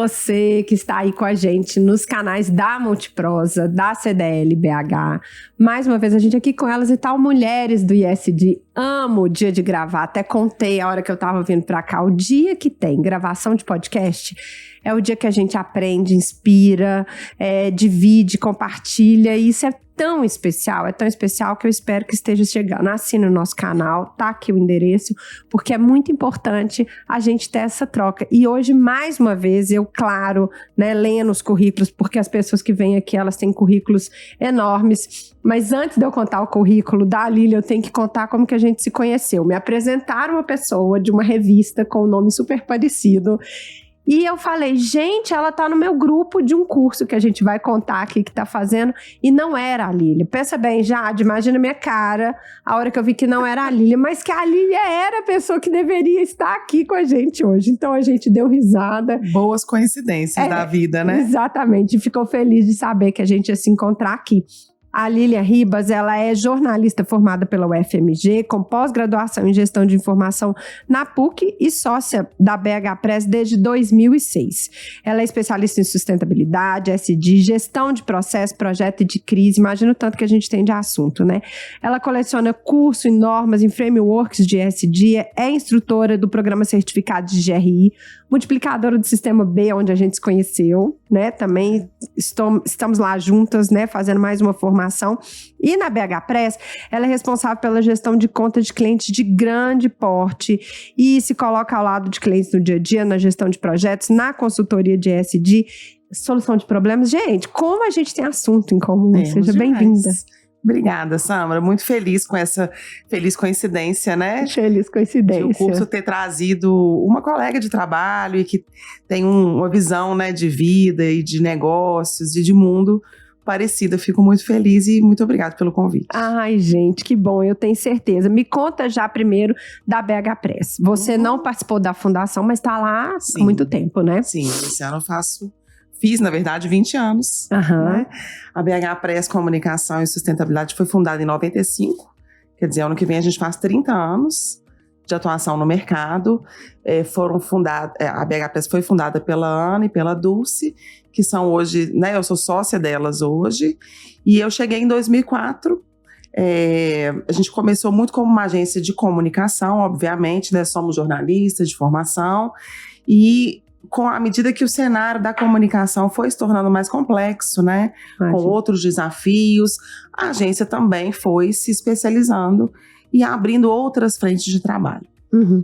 você que está aí com a gente nos canais da Multiprosa, da CDL BH. Mais uma vez a gente aqui com elas e tal, mulheres do ISD. Amo o dia de gravar, até contei a hora que eu tava vindo pra cá, o dia que tem gravação de podcast é o dia que a gente aprende, inspira, divide, compartilha, e isso é tão especial que eu espero que esteja chegando. Assine o nosso canal, tá aqui o endereço, porque é muito importante a gente ter essa troca. E hoje, mais uma vez, eu, claro, né, lendo os currículos, porque as pessoas que vêm aqui, elas têm currículos enormes. Mas antes de eu contar o currículo da Lília, eu tenho que contar como que a gente se conheceu. Me apresentaram uma pessoa de uma revista com um nome super parecido. E eu falei, gente, ela tá no meu grupo de um curso que a gente vai contar aqui que tá fazendo. E não era a Lília. Pensa bem, Jade, imagina minha cara a hora que eu vi que não era a Lília, mas que a Lília era a pessoa que deveria estar aqui com a gente hoje. Então a gente deu risada. Boas coincidências da vida, né? Exatamente. Ficou feliz de saber que a gente ia se encontrar aqui. A Lília Ribas, ela é jornalista formada pela UFMG, com pós-graduação em gestão de informação na PUC e sócia da BH Press desde 2006. Ela é especialista em sustentabilidade, SD, gestão de processo, projeto e de crise. Imagina o tanto que a gente tem de assunto, né? Ela coleciona curso em normas, em frameworks de SD, é instrutora do programa certificado de GRI, multiplicadora do Sistema B, onde a gente se conheceu, né? Também estamos lá juntas, né? Fazendo mais uma formação. E na BH Press, ela é responsável pela gestão de contas de clientes de grande porte e se coloca ao lado de clientes no dia a dia, na gestão de projetos, na consultoria de ESG, solução de problemas. Gente, como a gente tem assunto em comum. Seja bem-vinda. Obrigada, Samara. Muito feliz com essa feliz coincidência, né? Feliz coincidência. De o curso ter trazido uma colega de trabalho e que tem uma visão, né, de vida e de negócios e de mundo parecida. Fico muito feliz e muito obrigada pelo convite. Ai, gente, que bom, eu tenho certeza. Me conta já primeiro da BH Press. Você não participou da fundação, mas está lá há muito tempo, né? Sim, esse ano fiz, na verdade, 20 anos. Né? A BH Press Comunicação e Sustentabilidade foi fundada em 95. Quer dizer, ano que vem a gente faz 30 anos de atuação no mercado. A BH Press foi fundada pela Ana e pela Dulce, que são hoje, né, eu sou sócia delas hoje. E eu cheguei em 2004. A gente começou muito como uma agência de comunicação, obviamente, né? Somos jornalistas de formação. E à medida que o cenário da comunicação foi se tornando mais complexo, né? Com outros desafios, a agência também foi se especializando e abrindo outras frentes de trabalho.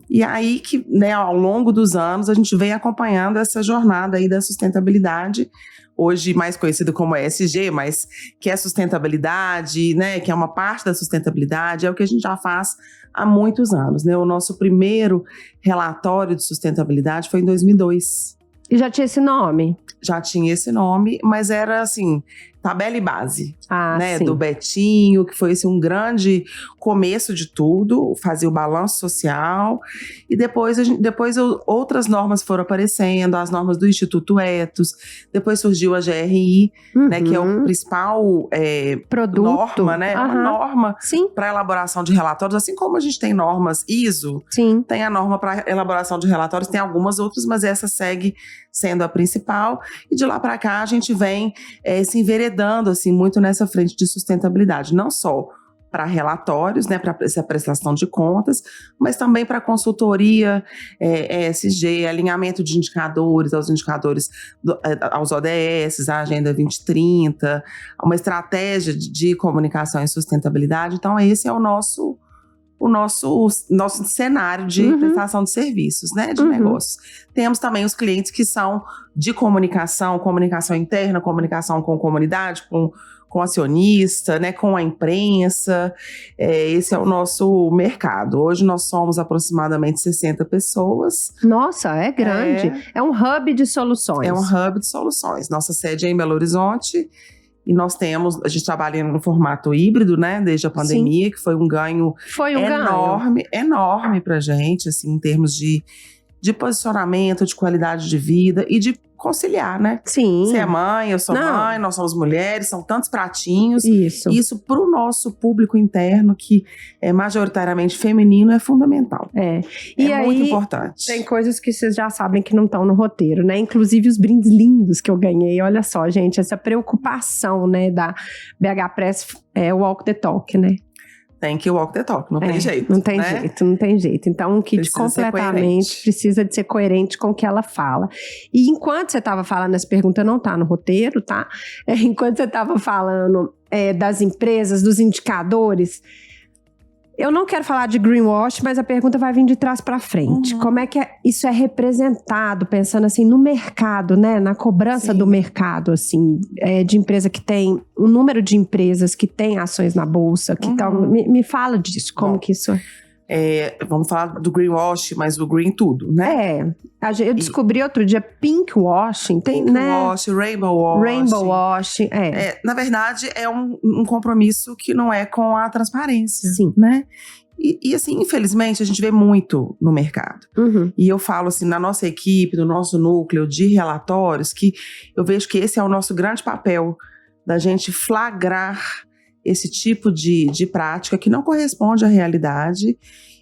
E aí que, né, ao longo dos anos, a gente vem acompanhando essa jornada aí da sustentabilidade, hoje mais conhecido como ESG, mas que é sustentabilidade, né, que é uma parte da sustentabilidade, é o que a gente já faz há muitos anos, né? O nosso primeiro relatório de sustentabilidade foi em 2002. E já tinha esse nome? Já tinha esse nome, mas era assim, tabela e base, né? Sim. Do Betinho, que foi assim, um grande começo de tudo, fazia o balanço social. E depois outras normas foram aparecendo, as normas do Instituto Ethos, depois surgiu a GRI, né? Que é o principal produto, norma, né? Uma norma para elaboração de relatórios, assim como a gente tem normas ISO, tem a norma para elaboração de relatórios, tem algumas outras, mas essa segue sendo a principal. E de lá para cá a gente vem se enveredando assim, muito nessa frente de sustentabilidade, não só para relatórios, né, para essa prestação de contas, mas também para consultoria, ESG, alinhamento de indicadores, aos ODS, a Agenda 2030, uma estratégia de comunicação e sustentabilidade. Então esse é o nosso cenário de prestação de serviços, né, de negócios. Temos também os clientes que são de comunicação interna, comunicação com comunidade, com acionista, né, com a imprensa. Esse é o nosso mercado. Hoje nós somos aproximadamente 60 pessoas. Nossa, é grande. É um hub de soluções. É um hub de soluções. Nossa sede é em Belo Horizonte. E a gente trabalha no formato híbrido, né, desde a pandemia, que foi um ganho enorme pra gente, assim, em termos de posicionamento, de qualidade de vida e de conciliar, né? Sim. Você é mãe, eu sou mãe, nós somos mulheres, são tantos pratinhos. Isso para o nosso público interno, que é majoritariamente feminino, é fundamental. E é muito importante. Tem coisas que vocês já sabem que não estão no roteiro, né? Inclusive os brindes lindos que eu ganhei. Olha só, gente, essa preocupação, né, da BH Press Walk the Talk, né? Tem que walk the talk, não tem jeito. Não tem jeito, não tem jeito. Então, um kit completamente precisa de ser coerente com o que ela fala. E enquanto você estava falando, essa pergunta não está no roteiro, tá? Enquanto você estava falando das empresas, dos indicadores, eu não quero falar de greenwash, mas a pergunta vai vir de trás para frente. Como é que isso é representado, pensando assim, no mercado, né? Na cobrança do mercado, assim, de empresa que tem, o número de empresas que tem ações na bolsa, que me fala disso, como que isso vamos falar do greenwash, mas do green tudo, né? Eu descobri outro dia pinkwashing, tem, né? Pinkwashing, rainbow washing. Rainbow washing, na verdade, é um compromisso que não é com a transparência, né? E assim, infelizmente, a gente vê muito no mercado. E eu falo assim, na nossa equipe, no nosso núcleo de relatórios, que eu vejo que esse é o nosso grande papel, da gente flagrar esse tipo de prática que não corresponde à realidade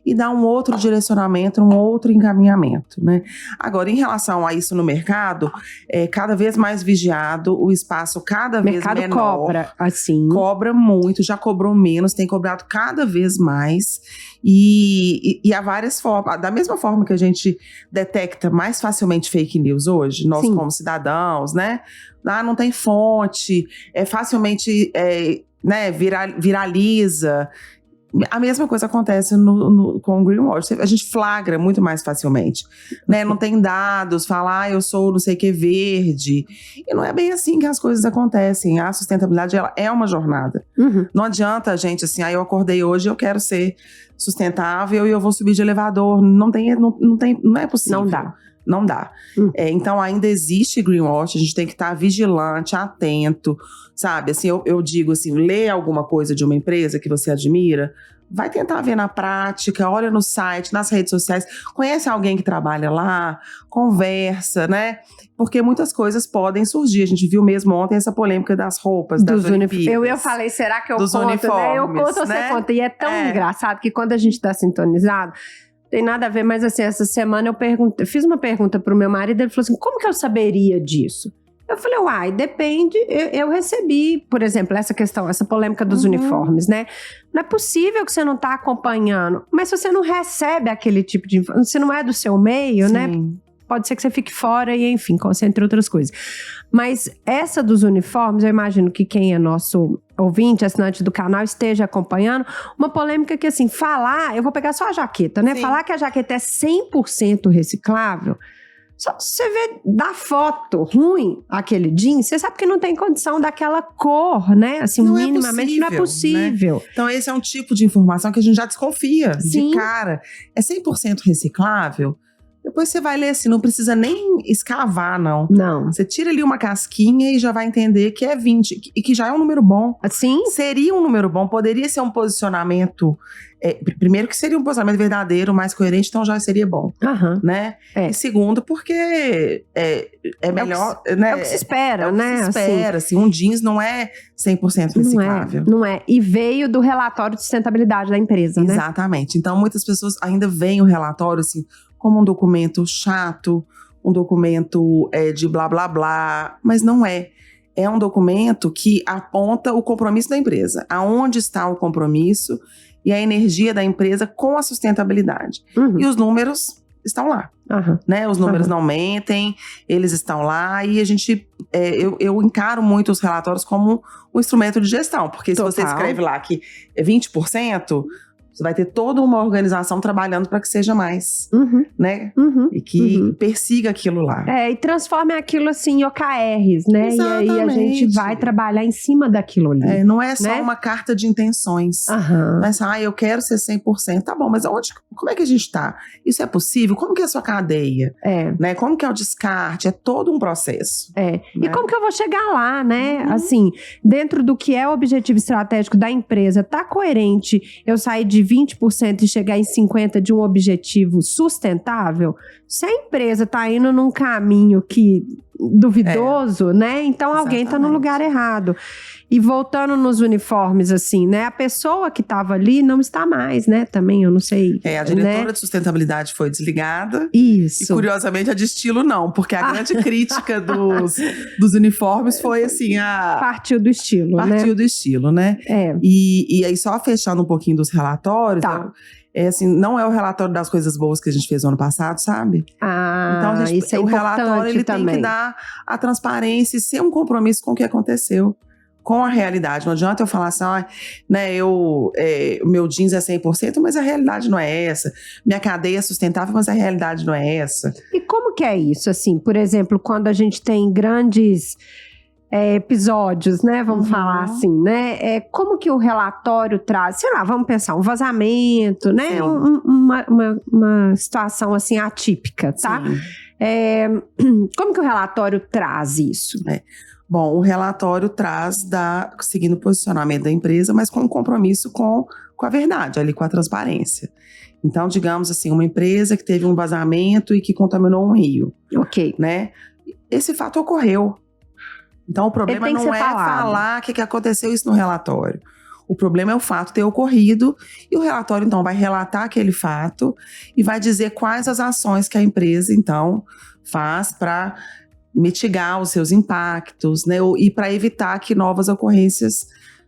e dar um outro direcionamento, um outro encaminhamento, né? Agora, em relação a isso no mercado, é cada vez mais vigiado, o espaço cada vez menor. O mercado cobra, assim. Cobra muito, já cobrou menos, tem cobrado cada vez mais. E há várias formas. Da mesma forma que a gente detecta mais facilmente fake news hoje, nós como cidadãos, né? Não tem fonte, facilmente viraliza. A mesma coisa acontece com o greenwash. A gente flagra muito mais facilmente, né? Não tem dados, falar eu sou não sei o que verde. E não é bem assim que as coisas acontecem. A sustentabilidade, ela é uma jornada. Não adianta a gente assim, eu acordei hoje, eu quero ser sustentável e eu vou subir de elevador. Não é possível. Não dá. Então, ainda existe greenwash, a gente tem que estar vigilante, atento, sabe? Assim, eu digo assim, lê alguma coisa de uma empresa que você admira, vai tentar ver na prática, olha no site, nas redes sociais, conhece alguém que trabalha lá, conversa, né? Porque muitas coisas podem surgir. A gente viu mesmo ontem essa polêmica das roupas, das Olimpíadas. Eu falei, será que eu conto, né? Eu conto ou você conta? E é tão engraçado que quando a gente tá sintonizado, tem nada a ver, mas assim, essa semana eu fiz uma pergunta pro meu marido, ele falou assim, como que eu saberia disso? Eu falei, depende, eu recebi, por exemplo, essa polêmica dos uniformes, né? Não é possível que você não tá acompanhando, mas se você não recebe aquele tipo de informação, se não é do seu meio, né? Pode ser que você fique fora e, enfim, concentre outras coisas. Mas essa dos uniformes, eu imagino que quem é nosso ouvinte, assinante do canal, esteja acompanhando. Uma polêmica que, assim, eu vou pegar só a jaqueta, né? Falar que a jaqueta é 100% reciclável, só você vê da foto ruim aquele jeans, você sabe que não tem condição daquela cor, né? Assim, não minimamente não é possível. Né? Então, esse é um tipo de informação que a gente já desconfia de cara. É 100% reciclável? Depois você vai ler assim, não precisa nem escavar, não. Você tira ali uma casquinha e já vai entender que é 20, e que já é um número bom. Assim? Seria um número bom, poderia ser um posicionamento, primeiro que seria um posicionamento verdadeiro, mais coerente, então já seria bom, né? E segundo, porque é melhor, né? É o que se espera, né? É o que se espera, assim, um jeans não é 100% reciclável. Não é. E veio do relatório de sustentabilidade da empresa, né? Exatamente. Então, muitas pessoas ainda veem o relatório, assim, como um documento chato, um documento de blá, blá, blá, mas não é. É um documento que aponta o compromisso da empresa, aonde está o compromisso e a energia da empresa com a sustentabilidade. E os números estão lá, né? Os números não mentem, eles estão lá e a gente, eu encaro muito os relatórios como um instrumento de gestão, porque se você escreve lá que é 20%, você vai ter toda uma organização trabalhando para que seja mais, né? E que persiga aquilo lá. E transforme aquilo assim em OKRs, né? Exatamente. E aí a gente vai trabalhar em cima daquilo ali. Não é só uma carta de intenções. Mas, eu quero ser 100%. Tá bom, mas como é que a gente tá? Isso é possível? Como que é a sua cadeia? Né? Como que é o descarte? É todo um processo. Né? E como que eu vou chegar lá, né? Assim, dentro do que é o objetivo estratégico da empresa, tá coerente eu sair de 20% e chegar em 50% de um objetivo sustentável? Se a empresa está indo num caminho que duvidoso, né? Então alguém tá no lugar errado. E voltando nos uniformes, assim, né? A pessoa que estava ali não está mais, né? Também, eu não sei. A diretora de sustentabilidade foi desligada. Isso. E, curiosamente, a de estilo não. Porque a grande crítica dos uniformes foi, assim, Partiu do estilo, né? Partiu do estilo, né? E aí, só fechando um pouquinho dos relatórios… Tá. Assim, não é o relatório das coisas boas que a gente fez no ano passado, sabe? Então, isso é o relatório ele também. tem que dar a transparência e ser um compromisso com o que aconteceu, com a realidade. Não adianta eu falar assim, né, meu jeans é 100%, mas a realidade não é essa. Minha cadeia é sustentável, mas a realidade não é essa. E como que é isso? Assim, por exemplo, quando a gente tem grandes episódios, né? Vamos falar assim, né? Como que o relatório traz, sei lá, vamos pensar, um vazamento, né? Uma situação assim atípica, tá? Como que o relatório traz isso? Bom, o relatório traz seguindo o posicionamento da empresa, mas com um compromisso com a verdade, ali com a transparência. Então, digamos assim, uma empresa que teve um vazamento e que contaminou um rio. Ok. Né? Esse fato ocorreu. Então, o problema não é falar o que aconteceu isso no relatório. O problema é o fato ter ocorrido e o relatório, então, vai relatar aquele fato e vai dizer quais as ações que a empresa, então, faz para mitigar os seus impactos, né? E para evitar que novas ocorrências,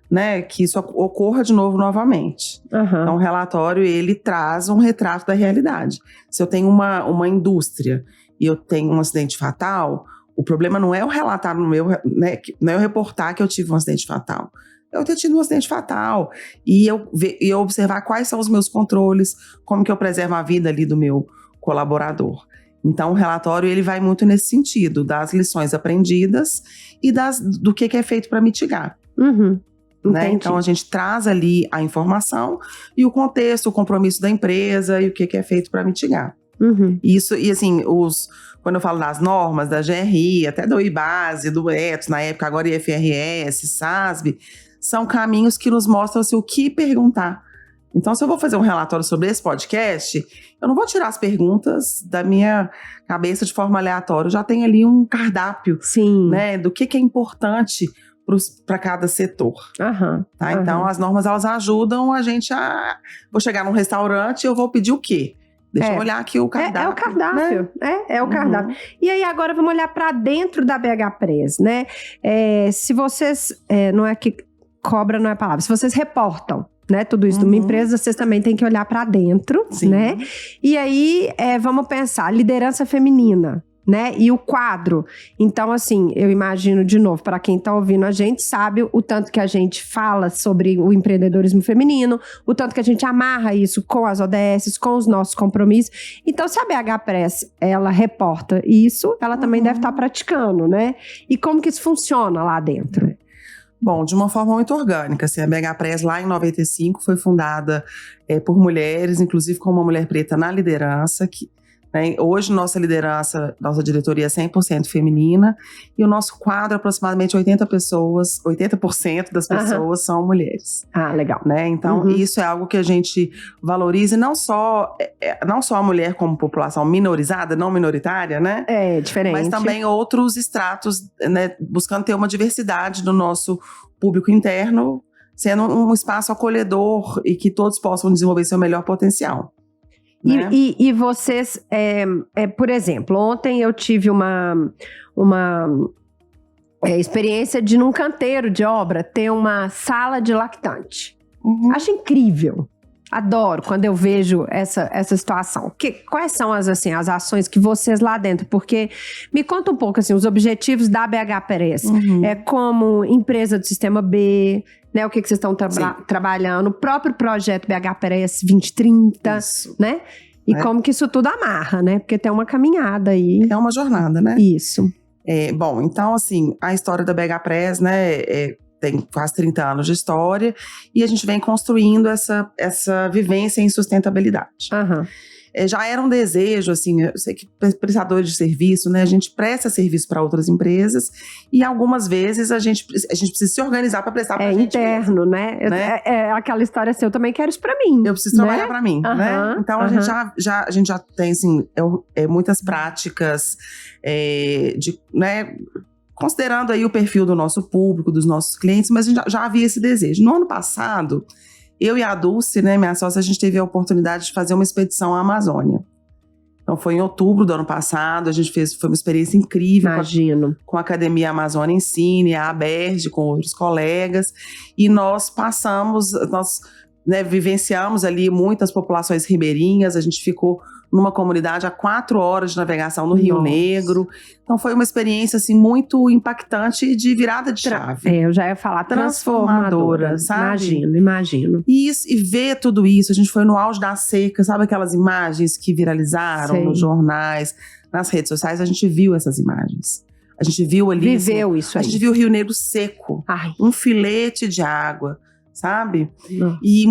né? Que isso ocorra de novo novamente. Então, o relatório, ele traz um retrato da realidade. Se eu tenho uma indústria e eu tenho um acidente fatal… O problema não é eu relatar no meu, né, não é eu reportar que eu tive um acidente fatal. É eu ter tido um acidente fatal e eu observar quais são os meus controles, como que eu preservo a vida ali do meu colaborador. Então, o relatório ele vai muito nesse sentido, das lições aprendidas e do que é feito para mitigar. Né? Então, a gente traz ali a informação e o contexto, o compromisso da empresa e o que é feito para mitigar. Isso, e assim, quando eu falo das normas, da GRI, até do IBASE, do ETS, na época agora IFRS, SASB, são caminhos que nos mostram assim, o que perguntar. Então, se eu vou fazer um relatório sobre esse podcast, eu não vou tirar as perguntas da minha cabeça de forma aleatória, eu já tenho ali um cardápio, né, do que é importante para cada setor. Tá? Então, as normas, elas ajudam a gente a… Vou chegar num restaurante e eu vou pedir o quê? Deixa eu olhar aqui o cardápio. É o cardápio, né? É o cardápio. E aí, agora vamos olhar para dentro da BH Press, né? Se vocês, não é que cobra, não é palavra, se vocês reportam, né, tudo isso de uma empresa, vocês também têm que olhar para dentro, né? E aí, vamos pensar, liderança feminina, né? E o quadro. Então, assim, eu imagino, de novo, para quem tá ouvindo a gente, sabe o tanto que a gente fala sobre o empreendedorismo feminino, o tanto que a gente amarra isso com as ODS, com os nossos compromissos. Então, se a BH Press, ela reporta isso, ela também deve estar praticando, né? E como que isso funciona lá dentro? Bom, de uma forma muito orgânica. Assim, a BH Press, lá em 95, foi fundada por mulheres, inclusive com uma mulher preta na liderança, hoje, nossa liderança, nossa diretoria é 100% feminina e o nosso quadro, aproximadamente 80% das pessoas são mulheres. Legal. Né? Então, isso é algo que a gente valoriza, e não só a mulher como população minorizada, não minoritária, né? É diferente. Mas também outros estratos, né? Buscando ter uma diversidade do nosso público interno, sendo um espaço acolhedor e que todos possam desenvolver seu melhor potencial. Né? E vocês, por exemplo, ontem eu tive uma experiência de, num canteiro de obra, ter uma sala de lactante. Acho incrível. Adoro quando eu vejo essa situação. Quais são as ações que vocês lá dentro? Porque me conta um pouco assim, os objetivos da BH Press. Como empresa do Sistema B, né? O que vocês estão trabalhando? O próprio projeto BH Press 2030, né? E como que isso tudo amarra, né? Porque tem uma caminhada aí. É uma jornada, né? Isso. Bom, então assim, a história da BH Press, né? tem quase 30 anos de história, e a gente vem construindo essa vivência em sustentabilidade. Aham. Já era um desejo, assim, eu sei que prestadores de serviço, né, a gente presta serviço para outras empresas e algumas vezes a gente precisa se organizar para prestar para a gente interno, né? É aquela história assim, eu também quero isso para mim. Eu preciso trabalhar para mim, né? Então a gente já tem, assim, muitas práticas né, considerando aí o perfil do nosso público, dos nossos clientes, mas a gente já havia esse desejo. No ano passado, eu e a Dulce, né, minha sócia, a gente teve a oportunidade de fazer uma expedição à Amazônia. Então foi em outubro do ano passado, a gente foi uma experiência incrível. Imagino. Com a Academia Amazônia Ensine, a ABERJ, com outros colegas, e nós vivenciamos ali muitas populações ribeirinhas, a gente ficou numa comunidade a 4 horas de navegação no Rio Negro. Então foi uma experiência assim, muito impactante de virada de chave. Eu já ia falar transformadora, sabe? Imagino. E ver tudo isso, a gente foi no auge da seca, sabe aquelas imagens que viralizaram nos jornais, nas redes sociais, a gente viu essas imagens. A gente viu ali… Viveu isso aí. A gente viu o Rio Negro seco, um filete de água, sabe? E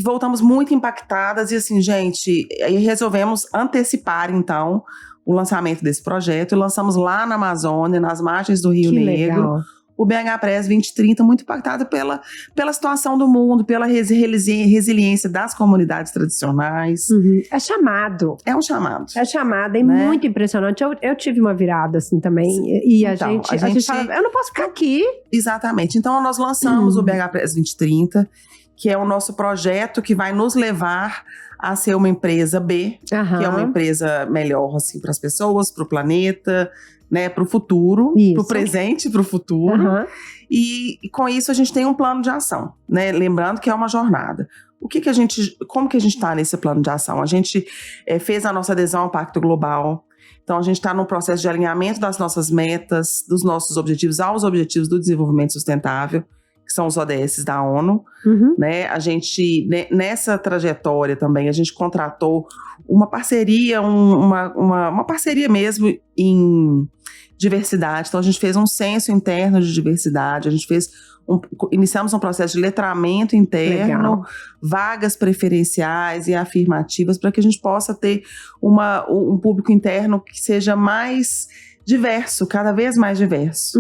voltamos muito impactadas e assim, gente, aí resolvemos antecipar, então, o lançamento desse projeto e lançamos lá na Amazônia, nas margens do Rio Negro, legal. O BH Press 2030, muito impactado pela situação do mundo, pela resiliência das comunidades tradicionais. É chamado. É um chamado. É chamado, é muito impressionante. Eu tive uma virada assim também. Sim. E então, a gente fala, eu não posso ficar aqui. Exatamente. Então nós lançamos o BH Press 2030, que é o nosso projeto que vai nos levar a ser uma empresa B, que é uma empresa melhor assim, para as pessoas, para o planeta, né, para o futuro, para o presente e para o futuro. E com isso a gente tem um plano de ação, né? Lembrando que é uma jornada. Como que a gente está nesse plano de ação? A gente fez a nossa adesão ao Pacto Global. Então a gente está num processo de alinhamento das nossas metas, dos nossos objetivos aos objetivos do desenvolvimento sustentável, que são os ODS da ONU, né? A gente, nessa trajetória também, a gente contratou uma parceria, uma parceria mesmo em diversidade. Então, a gente fez um censo interno de diversidade, a gente iniciamos um processo de letramento interno, vagas preferenciais e afirmativas, para que a gente possa ter um público interno que seja mais diverso, cada vez mais diverso.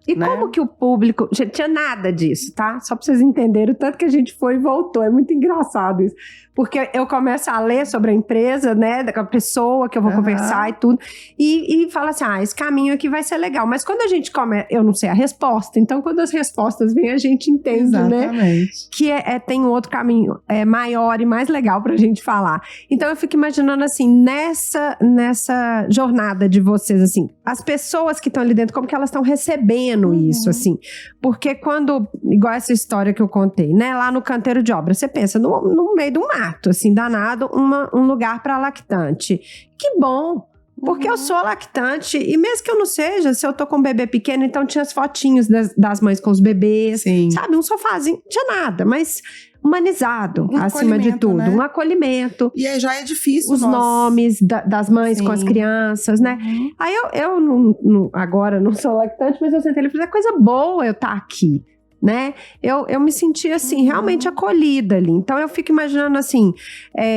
E como que o público… Gente, tinha nada disso, tá? Só pra vocês entenderem o tanto que a gente foi e voltou. É muito engraçado isso. Porque eu começo a ler sobre a empresa, né? Da pessoa que eu vou conversar e tudo. E fala assim, esse caminho aqui vai ser legal. Mas quando a gente começa… Eu não sei a resposta. Então, quando as respostas vêm, a gente entende, né? Que tem um outro caminho maior e mais legal pra gente falar. Então, eu fico imaginando assim, nessa jornada de vocês, assim, as pessoas que estão ali dentro, como que elas estão recebendo isso, assim. Porque quando, igual essa história que eu contei, né? Lá no canteiro de obra, você pensa no meio de um mato, assim, danado, um lugar para lactante. Que bom! Porque eu sou lactante, e mesmo que eu não seja, se eu tô com um bebê pequeno, então tinha as fotinhos das mães com os bebês, sabe? Um sofazinho, não tinha nada, mas humanizado, acima de tudo. Né? Um acolhimento. E aí já é difícil. Os nomes das mães com as crianças, né? Aí eu agora não sou lactante, mas eu sentei ali e falei, é coisa boa eu estar aqui. Né? Eu me senti assim, realmente acolhida ali. Então eu fico imaginando assim,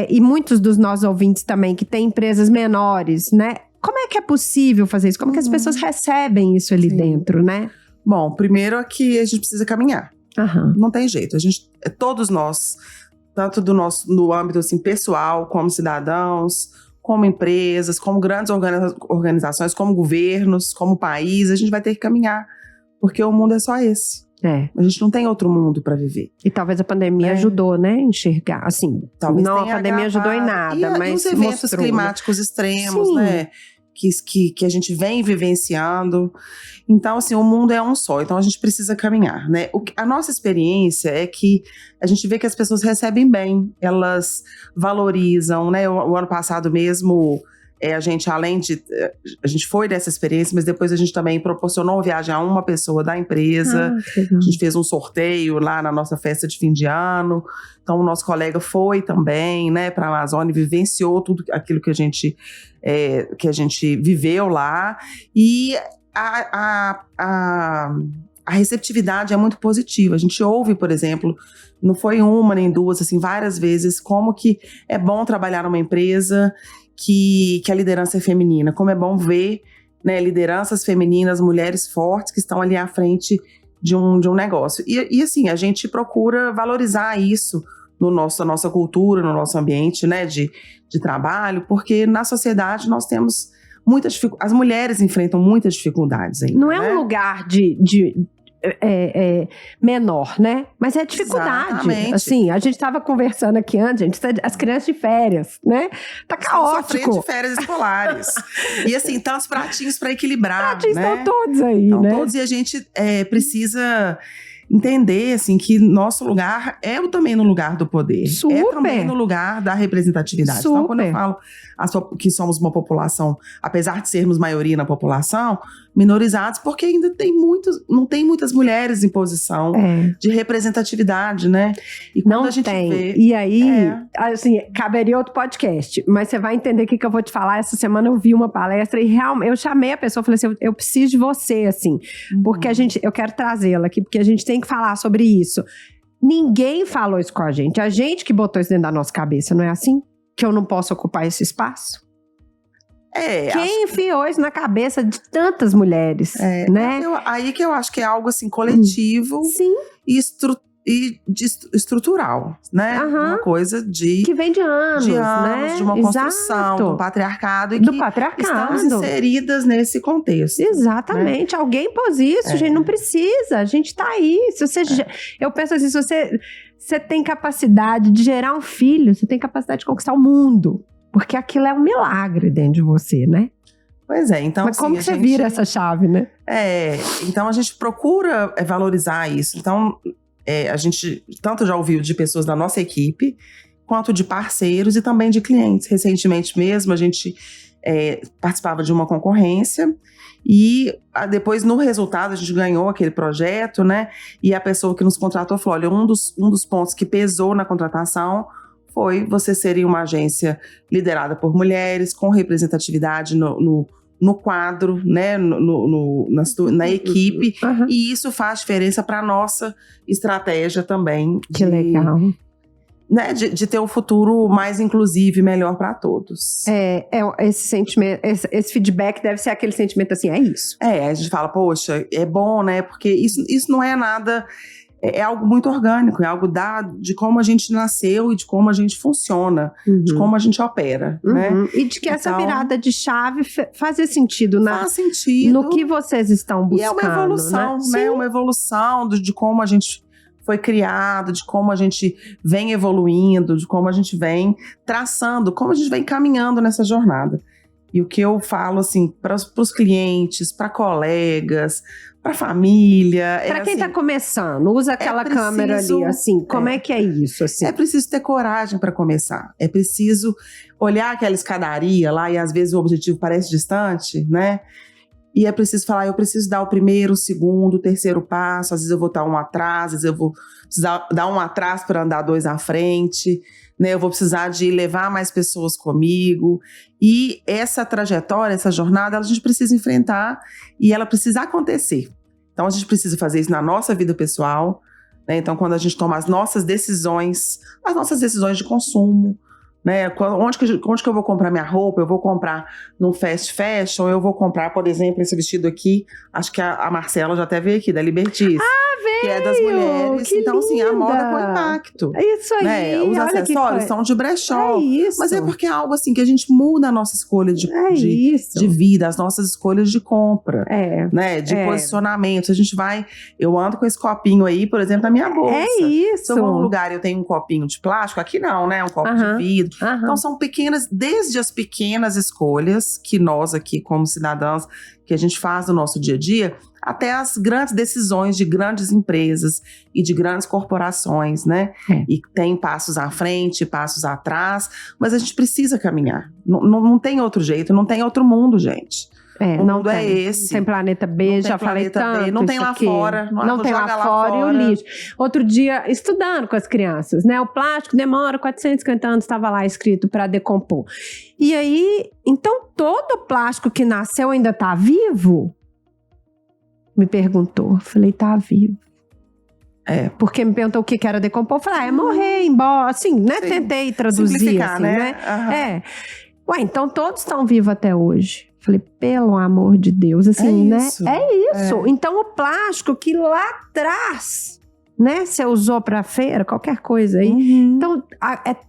e muitos dos nossos ouvintes também que têm empresas menores, né? Como é que é possível fazer isso? Como que as pessoas recebem isso ali dentro, né? Bom, primeiro é que a gente precisa caminhar. Não tem jeito. Todos nós, tanto no âmbito assim, pessoal, como cidadãos, como empresas, como grandes organizações, como governos, como país, a gente vai ter que caminhar, porque o mundo é só esse. A gente não tem outro mundo para viver. E talvez a pandemia ajudou, né? Enxergar, assim. Talvez não, a pandemia ajudou em nada, mas os eventos climáticos extremos, né? Que a gente vem vivenciando. Então, assim, o mundo é um só. Então, a gente precisa caminhar, né? A nossa experiência é que a gente vê que as pessoas recebem bem. Elas valorizam, né? O ano passado mesmo… a gente foi dessa experiência, mas depois a gente também proporcionou uma viagem a uma pessoa da empresa. A gente fez um sorteio lá na nossa festa de fim de ano. Então, o nosso colega foi também, né, para a Amazônia e vivenciou tudo aquilo que a gente viveu lá. E a receptividade é muito positiva. A gente ouve, por exemplo, não foi uma nem duas, assim, várias vezes, como que é bom trabalhar numa empresa que a liderança é feminina, como é bom ver, né, lideranças femininas, mulheres fortes que estão ali à frente de um negócio. E assim, a gente procura valorizar isso na nossa cultura, no nosso ambiente, né, de trabalho, porque na sociedade nós temos muitas dificuldades. As mulheres enfrentam muitas dificuldades ainda. Não é um lugar menor, né? Mas é dificuldade. Exatamente. Assim, a gente estava conversando aqui antes, gente, as crianças de férias, né? Tá caótico. De férias escolares. E assim, tá os pratinhos para equilibrar. Pratinhos né? estão todos aí, estão né? todos, e a gente precisa entender, assim, que nosso lugar é também no lugar do poder. Super. É também no lugar da representatividade. Super. Então, quando eu falo que somos uma população, apesar de sermos maioria na população, minorizados, porque ainda não tem muitas mulheres em posição de representatividade, né? E quando não a gente tem. vê... E aí, assim, caberia outro podcast, mas você vai entender o que eu vou te falar. Essa semana eu vi uma palestra e realmente eu chamei a pessoa e falei assim, eu preciso de você, assim, porque eu quero trazê-la aqui, porque a gente tem que falar sobre isso. Ninguém falou isso com a gente que botou isso dentro da nossa cabeça, não é assim? Que eu não posso ocupar esse espaço? Quem enfiou isso na cabeça de tantas mulheres, né? Aí que eu acho que é algo assim coletivo e estrutural, né? Uma coisa que vem de anos, né? De uma construção, do patriarcado, estamos inseridas nesse contexto. Exatamente. Né? Alguém pôs isso, gente, não precisa. A gente tá aí. Eu penso assim, se você tem capacidade de gerar um filho, você tem capacidade de conquistar o mundo. Porque aquilo é um milagre dentro de você, né? Pois é, então... Mas como que você vira essa chave, né? Então a gente procura valorizar isso. Então, a gente tanto já ouviu de pessoas da nossa equipe, quanto de parceiros e também de clientes. Recentemente mesmo, a gente participava de uma concorrência e depois, no resultado, a gente ganhou aquele projeto, né? E a pessoa que nos contratou falou, olha, um dos pontos que pesou na contratação foi você ser uma agência liderada por mulheres, com representatividade no quadro, né, na equipe, e isso faz diferença para a nossa estratégia também. Que legal. Né, de ter um futuro mais inclusivo e melhor para todos. Esse sentimento, esse feedback deve ser aquele sentimento assim, é isso. A gente fala, poxa, é bom, né, porque isso não é nada... É algo muito orgânico, é algo de como a gente nasceu e de como a gente funciona, de como a gente opera, né? E de que essa virada de chave fazia sentido, faz sentido no que vocês estão buscando. E é uma evolução, né? Uma evolução de como a gente foi criado, de como a gente vem evoluindo, de como a gente vem traçando, como a gente vem caminhando nessa jornada. E o que eu falo, assim, para os clientes, para colegas, para família... Para quem está começando, usa aquela câmera ali, assim, como é que é isso? Assim? É preciso ter coragem para começar. É preciso olhar aquela escadaria lá e às vezes o objetivo parece distante, né? E é preciso falar, eu preciso dar o primeiro, o segundo, o terceiro passo, às vezes eu vou dar um atrás, às vezes eu vou precisar dar um atrás para andar dois à frente, né? Eu vou precisar de levar mais pessoas comigo. E essa trajetória, essa jornada, a gente precisa enfrentar e ela precisa acontecer. Então a gente precisa fazer isso na nossa vida pessoal, né? Então quando a gente toma as nossas decisões de consumo, né? Onde que eu vou comprar minha roupa? Eu vou comprar num fast fashion? Eu vou comprar, por exemplo, esse vestido aqui. Acho que a Marcela já até veio aqui, da Liberties. Veio! Que é das mulheres. Que então, assim, a linda. moda com impacto. É isso aí. Né? Os acessórios são de brechó. É isso. Mas é porque é algo assim que a gente muda a nossa escolha de vida, as nossas escolhas de compra. Né? De posicionamento. A gente vai... Eu ando com esse copinho aí, por exemplo, na minha bolsa. É isso. Se eu vou num lugar e eu tenho um copinho de plástico, aqui não, né? Um copo de vidro. Então são pequenas, desde as pequenas escolhas que nós aqui como cidadãos, que a gente faz no nosso dia a dia, até as grandes decisões de grandes empresas e de grandes corporações, né? E tem passos à frente, passos atrás, mas a gente precisa caminhar. Não tem outro jeito, não tem outro mundo, gente. O mundo é esse. Não tem planeta B, já falei tanto. Não tem lá fora. Não tem lá fora e o lixo. Outro dia, estudando com as crianças, né? O plástico demora 450 anos, estava lá escrito para decompor. E aí, então todo o plástico que nasceu ainda está vivo? me perguntou. Eu falei, tá vivo. É. Porque me perguntou o que era decompor. Eu falei, é morrer, embora. Assim, né? Sim. Tentei traduzir, assim, né? Uhum. É. Ué, então todos estão vivos até hoje. Eu falei, pelo amor de Deus, assim, né? É isso. Então o plástico que lá atrás, né? Você usou pra feira, qualquer coisa aí. Então,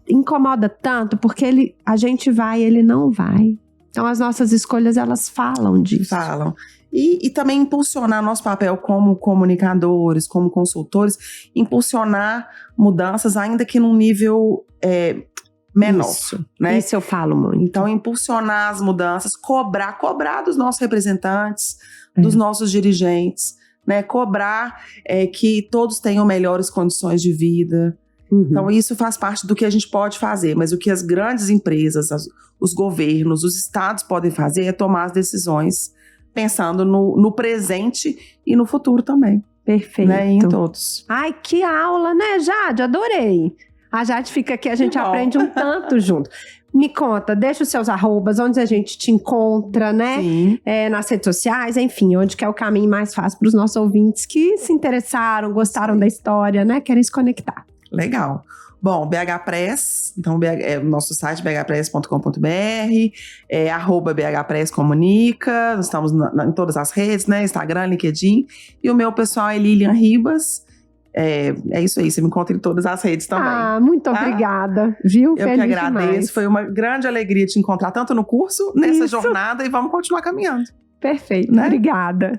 incomoda tanto, porque a gente vai, ele não vai. Então, as nossas escolhas, elas falam disso. Falam. E também impulsionar nosso papel como comunicadores, como consultores, impulsionar mudanças, ainda que num nível menor. Isso, né? Isso eu falo muito. Então, impulsionar as mudanças, cobrar dos nossos representantes, dos nossos dirigentes, né? Cobrar que todos tenham melhores condições de vida. Então, isso faz parte do que a gente pode fazer, mas o que as grandes empresas, os governos, os estados podem fazer é tomar as decisões pensando no presente e no futuro também. Perfeito. Né? Em todos. Ai, que aula, né, Jade? Adorei. A Jade fica aqui, a gente aprende um tanto junto. Me conta, deixa os seus arrobas, onde a gente te encontra, né? Sim. Nas redes sociais, enfim, onde que é o caminho mais fácil para os nossos ouvintes que se interessaram, gostaram da história, né? Querem se conectar. Legal. Bom, BH Press, então o nosso site bhpress.com.br, @bhpresscomunica, nós estamos em todas as redes, né? Instagram, LinkedIn, e o meu pessoal é Lilian Ribas. É isso aí, você me encontra em todas as redes também. Ah, muito obrigada, viu? Eu Feliz que agradeço, demais. foi uma grande alegria te encontrar tanto no curso, nessa jornada, e vamos continuar caminhando. Perfeito, né? Obrigada.